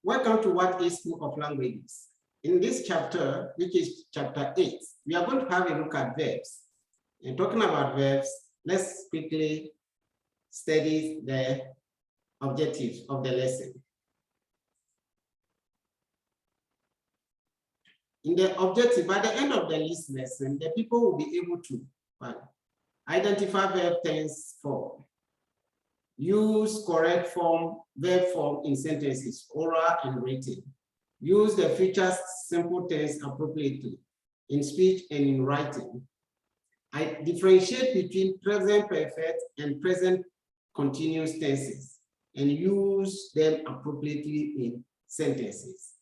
Welcome to What is School of Languages. In this chapter, which is chapter 8, we are going to have a look at verbs. And talking about verbs, let's quickly study the objectives of the lesson. In the objective, by the end of this lesson, the people will be able to identify verb tense form, use correct form, verb form in sentences, oral and written, use the future simple tense appropriately in speech and in writing. I differentiate between present perfect and present continuous tenses and use them appropriately in sentences.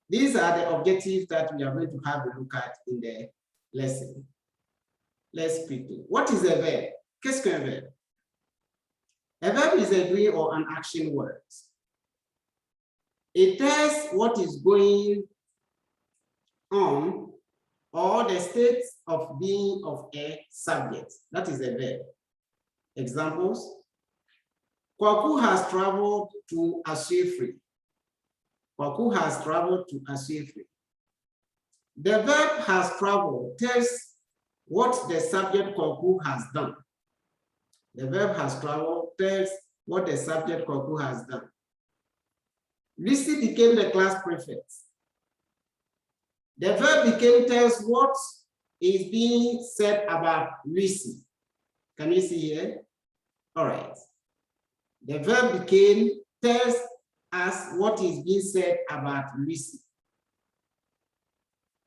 These are the objectives that we are going to have a look at in the lesson. Let's quickly. What is a verb? Qu'est-ce qu'un verbe? A verb is a doing or an action word. It tells what is going on or the state of being of a subject. That is a verb. Examples. Kwaku has traveled to Asifri. Kwaku has traveled to Asifri. The verb has traveled tells what the subject Kwaku has done. The verb has traveled tells what the subject Kwaku has done. Lucy became the class prefect. The verb became tells what is being said about Lucy. Can you see here? All right. The verb became tells us what is being said about Lucy.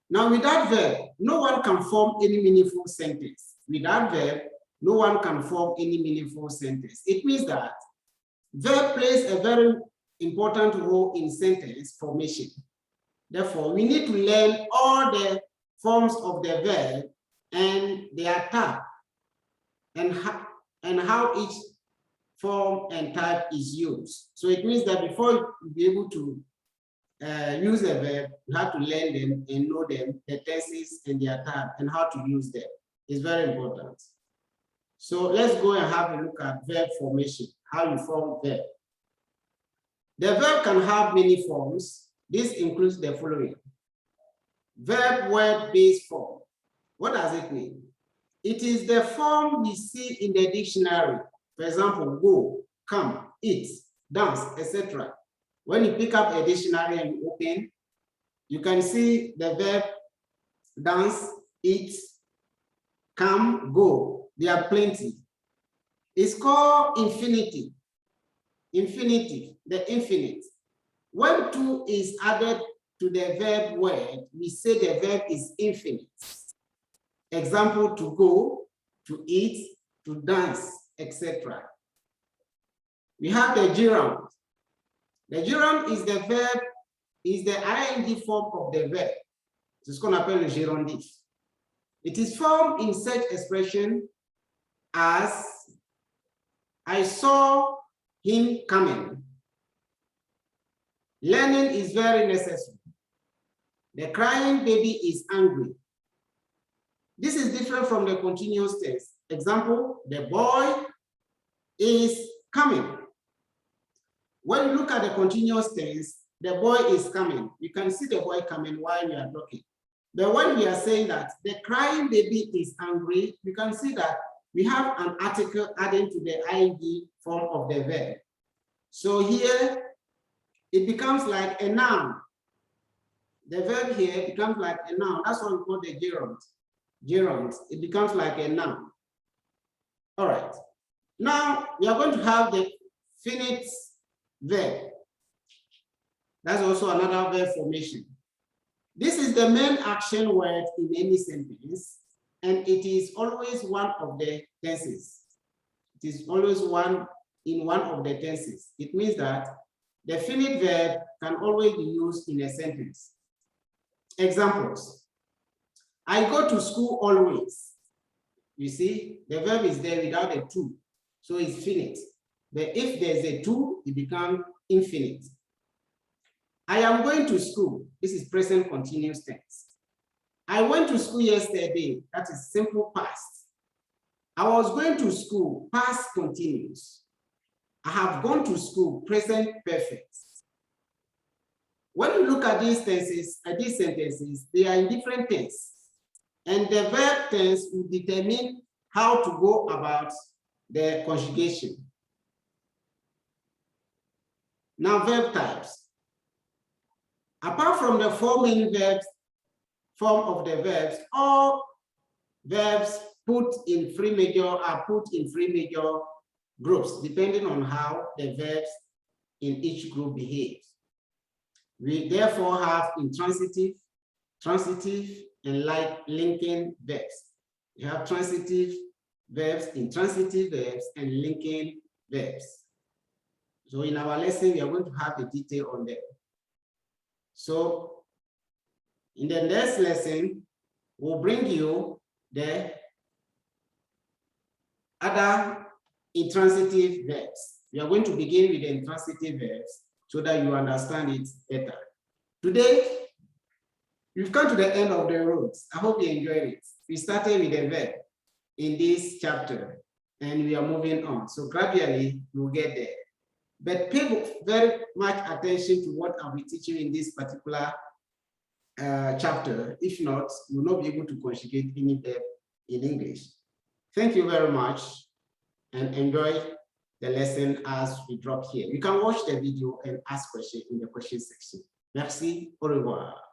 Now, with that verb, no one can form any meaningful sentence. With that verb, no one can form any meaningful sentence. It means that verb plays a very important role in sentence formation. Therefore, we need to learn all the forms of the verb and their type and how each form and type is used. So it means that before you be able to use a verb, you have to learn them and know them, the tenses and their type and how to use them. It's very important. So let's go and have a look at verb formation, how you form verb. The verb can have many forms. This includes the following. Verb word-based form. What does it mean? It is the form we see in the dictionary. For example, go, come, eat, dance, etc. When you pick up a dictionary and you open, you can see the verb dance, eat, come, go. There are plenty. It's called infinitive. Infinitive, the infinite. When to is added to the verb word, we say the verb is infinite. Example, to go, to eat, to dance, etc. We have the gerund. The gerund is the verb, is the ing form of the verb. C'est ce qu'on appelle le gérondif. It is formed in such expression as I saw him coming. Learning is very necessary. The crying baby is angry. This is different from the continuous tense. Example, the boy is coming. When you look at the continuous tense, the boy is coming. You can see the boy coming while we are talking. But when we are saying that the crying baby is angry, you can see that we have an article adding to the ing form of the verb. So here, it becomes like a noun. The verb here becomes like a noun. That's what we call the gerund. Gerund. It becomes like a noun. All right. Now, we are going to have the finite verb. That's also another verb formation. This is the main action word in any sentence, and it is always one of the tenses. It is always one in one of the tenses. It means that the finite verb can always be used in a sentence. Examples. I go to school always. You see, the verb is there without a to, so it's finite. But if there's a to, it becomes infinite. I am going to school. This is present continuous tense. I went to school yesterday. That is simple past. I was going to school, past continuous. I have gone to school, present perfect. When you look at these tenses, these sentences, they are in different tenses. And the verb tense will determine how to go about the conjugation. Now, verb types. Apart from the four main verbs, form of the verbs, all verbs put in three major groups, depending on how the verbs in each group behave. We therefore have intransitive, transitive, and linking verbs. You have transitive verbs, intransitive verbs, and linking verbs. So in our lesson, we are going to have the detail on them. So in the next lesson, we'll bring you the other intransitive verbs. We are going to begin with the intransitive verbs so that you understand it better. Today, we've come to the end of the road. I hope you enjoyed it. We started with a verb in this chapter and we are moving on. So gradually, we'll get there. But pay very much attention to what I'll be teaching in this particular chapter. If not, you will not be able to conjugate any verb in English. Thank you very much and enjoy the lesson as we drop here. You can watch the video and ask questions in the question section. Merci, au revoir.